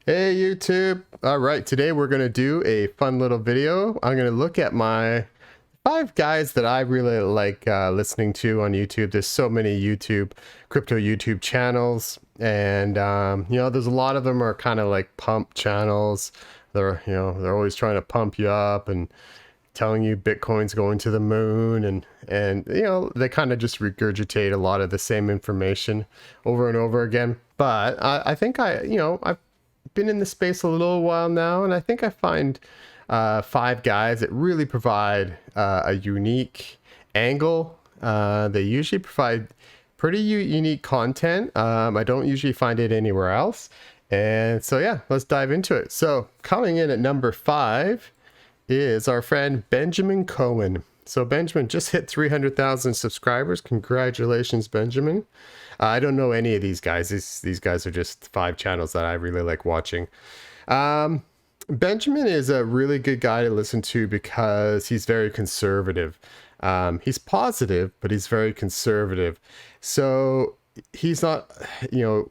Hey YouTube. All right, today we're going to do a fun little video. I'm going to look at my 5 guys that I really like listening to on YouTube. There's so many crypto YouTube channels, and there's a lot of them are kind of like pump channels. They're always trying to pump you up and telling you Bitcoin's going to the moon, and they kind of just regurgitate a lot of the same information over and over again. But I think I've been in the space a little while now, and I think I find 5 guys that really provide a unique angle. They usually provide pretty unique content. I don't usually find it anywhere else. And so, yeah, let's dive into it. So coming in at number 5 is our friend Benjamin Cowan. So Benjamin just hit 300,000 subscribers. Congratulations, Benjamin. I don't know any of these guys. These guys are just 5 channels that I really like watching. Benjamin is a really good guy to listen to because he's very conservative. He's positive, but he's very conservative. So he's not,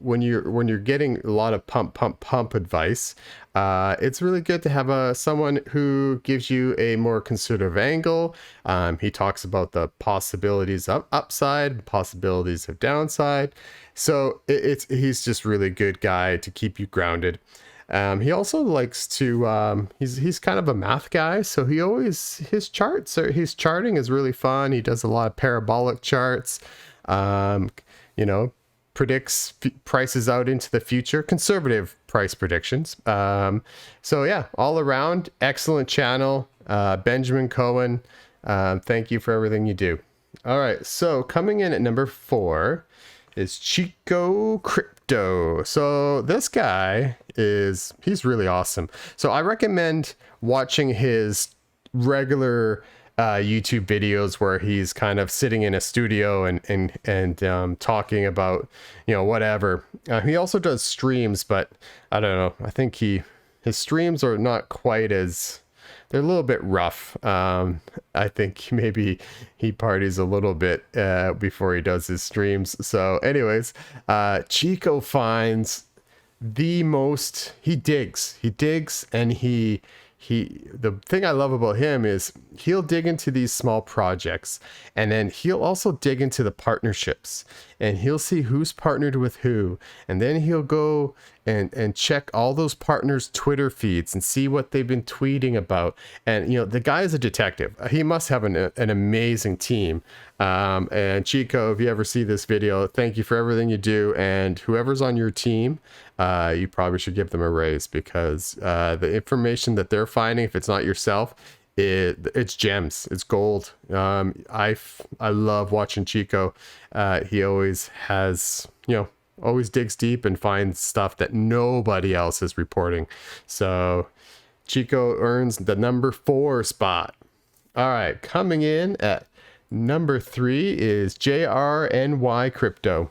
when you're getting a lot of pump advice, it's really good to have someone who gives you a more conservative angle. He talks about the possibilities of upside, possibilities of downside. So he's just really good guy to keep you grounded. He also likes to, he's kind of a math guy. So his charting is really fun. He does a lot of parabolic charts. Predicts prices out into the future, conservative price predictions. So yeah, all around, excellent channel. Benjamin Cowan, thank you for everything you do. All right, so coming in at number 4 is Chico Crypto. So this guy he's really awesome. So I recommend watching his regular YouTube videos where he's kind of sitting in a studio and talking about whatever. He also does streams, but I don't know. I think his streams are not quite as, they're a little bit rough. I think maybe he parties a little bit before he does his streams. So anyways, Chico finds he digs, and the thing I love about him is he'll dig into these small projects, and then he'll also dig into the partnerships, and he'll see who's partnered with who, and then he'll go and check all those partners' Twitter feeds and see what they've been tweeting about. And the guy is a detective. He must have an amazing team. And Chico, if you ever see this video, thank you for everything you do, and whoever's on your team, you probably should give them a raise, because the information that they're finding, if it's not yourself, it's gems, it's gold. I love watching Chico. He always has, always digs deep and finds stuff that nobody else is reporting. So Chico earns the number 4 spot. All right, coming in at number 3 is JRNY Crypto.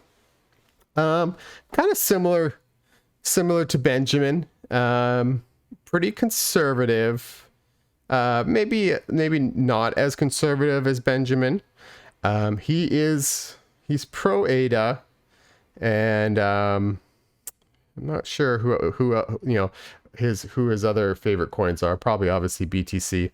Kind of similar to Benjamin. Pretty conservative. Maybe not as conservative as Benjamin. He's pro ADA, and I'm not sure who his other favorite coins are. Probably obviously BTC.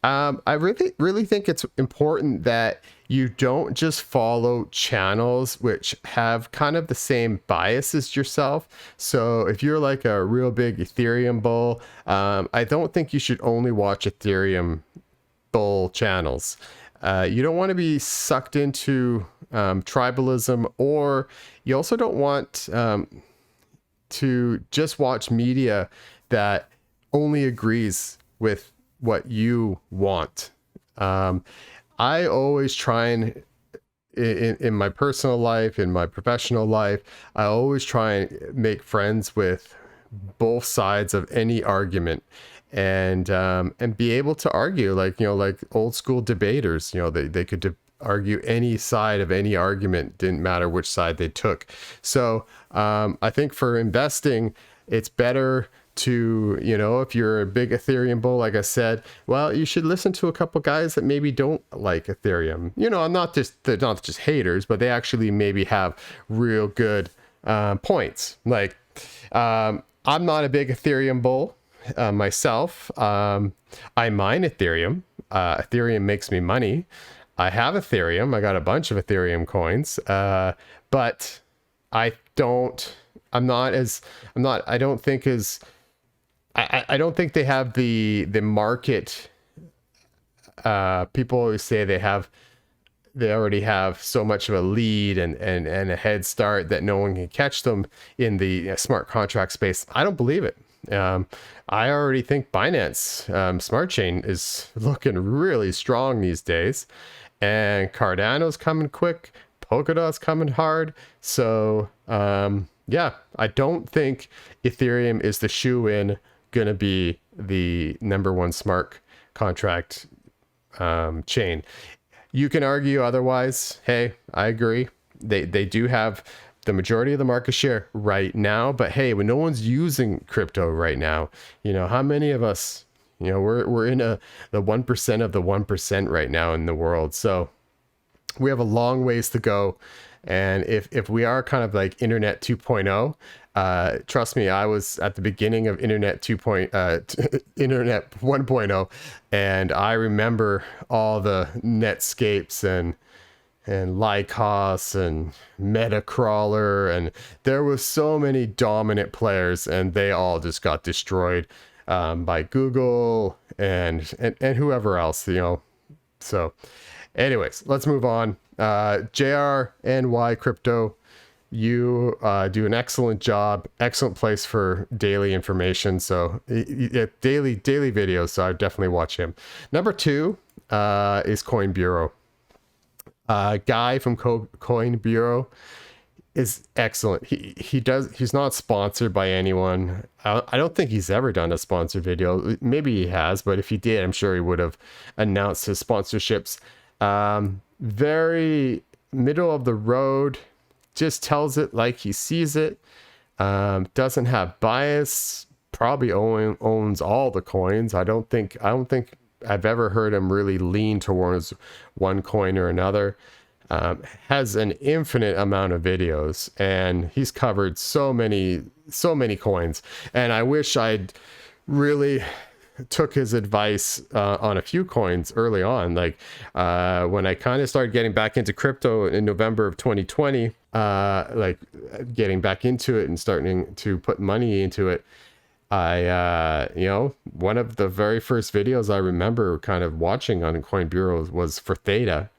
I really think it's important that you don't just follow channels which have kind of the same bias as yourself. So if you're like a real big Ethereum bull, I don't think you should only watch Ethereum bull channels. You don't want to be sucked into tribalism, or you also don't want to just watch media that only agrees with what you want. I always try and, in my personal life, in my professional life, I always try and make friends with both sides of any argument, and be able to argue like old school debaters. They could argue any side of any argument, didn't matter which side they took. So I think for investing, it's better to, if you're a big Ethereum bull, like I said, well, you should listen to a couple guys that maybe don't like Ethereum. They're not just haters, but they actually maybe have real good points. Like I'm not a big Ethereum bull myself. I mine Ethereum. Ethereum makes me money. I have Ethereum. I got a bunch of Ethereum coins. But I don't. I don't think as. I don't think they have the market. People always say they already have so much of a lead and a head start that no one can catch them in the smart contract space. I don't believe it. I already think Binance Smart Chain is looking really strong these days, and Cardano's coming quick. Polkadot's coming hard. So yeah, I don't think Ethereum is the shoe-in going to be the #1 smart contract chain. You can argue otherwise. Hey, I agree. They do have the majority of the market share right now, but hey, when no one's using crypto right now, how many of us, we're in the 1% of the 1% right now in the world. So we have a long ways to go. And if we are kind of like Internet 2.0, trust me, I was at the beginning of Internet 1.0, and I remember all the Netscapes and Lycos and Metacrawler, and there was so many dominant players, and they all just got destroyed by Google and whoever else, So anyways, let's move on. JRNY Crypto, you do an excellent job, excellent place for daily information. So daily videos. So I definitely watch him. Number 2 is Coin Bureau. Guy from Coin Bureau is excellent. He's not sponsored by anyone. I don't think he's ever done a sponsored video. Maybe he has, but if he did, I'm sure he would have announced his sponsorships. Very middle of the road, just tells it like he sees it. Doesn't have bias. Probably owns all the coins. I don't think I've ever heard him really lean towards one coin or another. Has an infinite amount of videos, and he's covered so many coins. And I wish I'd really took his advice on a few coins early on. Like when I kind of started getting back into crypto in November of 2020, like getting back into it and starting to put money into it. I, one of the very first videos I remember kind of watching on Coin Bureau was for Theta.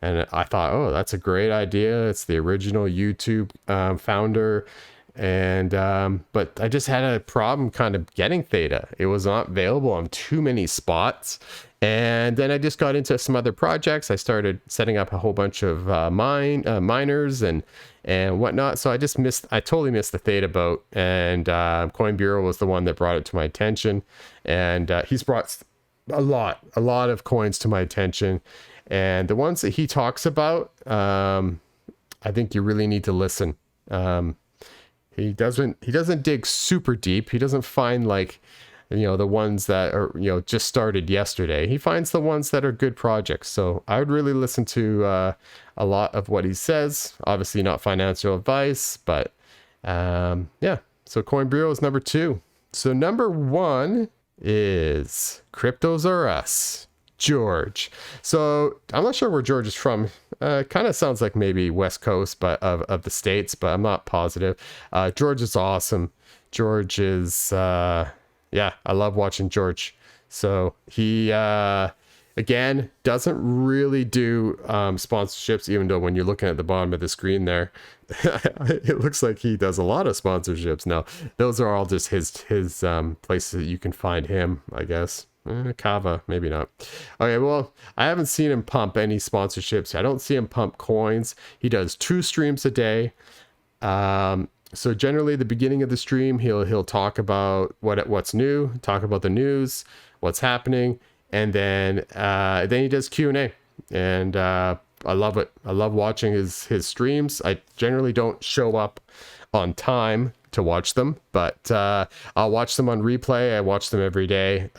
And I thought, oh, that's a great idea. It's the original YouTube founder. And but I just had a problem kind of getting Theta. It was not available on too many spots. And then I just got into some other projects. I started setting up a whole bunch of miners and whatnot. So I totally missed the Theta boat. And Coin Bureau was the one that brought it to my attention. And he's brought a lot of coins to my attention. And the ones that he talks about, I think you really need to listen. He doesn't dig super deep. He doesn't find like, the ones that are, just started yesterday. He finds the ones that are good projects. So I would really listen to a lot of what he says. Obviously not financial advice, but yeah. So Coin Bureau is number 2. So number 1 is Cryptos R Us. George. So I'm not sure where George is from. Kind of sounds like maybe West Coast, but of the States, but I'm not positive. George is awesome. George is, I love watching George. So he, again, doesn't really do sponsorships, even though when you're looking at the bottom of the screen there, it looks like he does a lot of sponsorships. No, those are all just his places that you can find him, I guess. Kava, maybe not. Okay, well, I haven't seen him pump any sponsorships. I don't see him pump coins. He does 2 streams a day. So generally, the beginning of the stream, he'll talk about what's new, talk about the news, what's happening, and then he does Q&A. And I love it. I love watching his streams. I generally don't show up on time to watch them, but I'll watch them on replay. I watch them every day.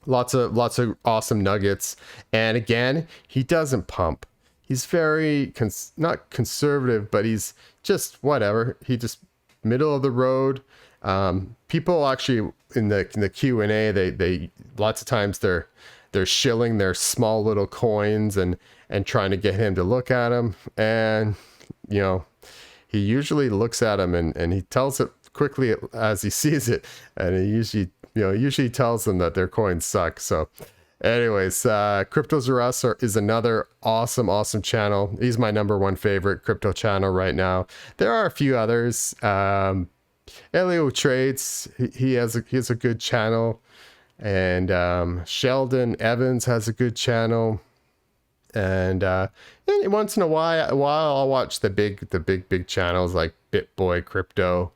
Lots of awesome nuggets. And again, he doesn't pump. He's very not conservative, but he's just whatever. He just middle of the road. People actually in the Q&A, they lots of times they're shilling their small little coins and trying to get him to look at them. And, you know, he usually looks at them and he tells it quickly as he sees it. And he usually tells them that their coins suck. So anyways, Cryptos Are Us is another awesome channel. He's my #1 favorite crypto channel right now. There are a few others. Elio Trades, he has a good channel. And Sheldon Evans has a good channel. And once in a while I'll watch the big channels like BitBoy Crypto.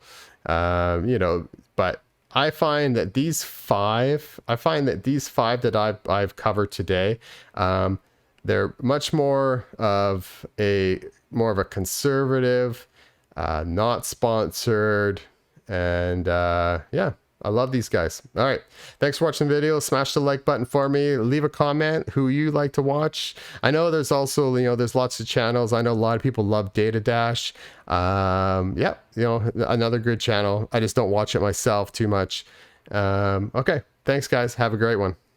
You know, but I find that these five that I've covered today, they're much more of a conservative, not sponsored, and yeah, I love these guys. All right, thanks for watching the video. Smash the like button for me. Leave a comment who you like to watch. I know there's also, you know, there's lots of channels. I know a lot of people love Data Dash. Yeah, you know, another good channel. I just don't watch it myself too much. Okay, thanks guys. Have a great one.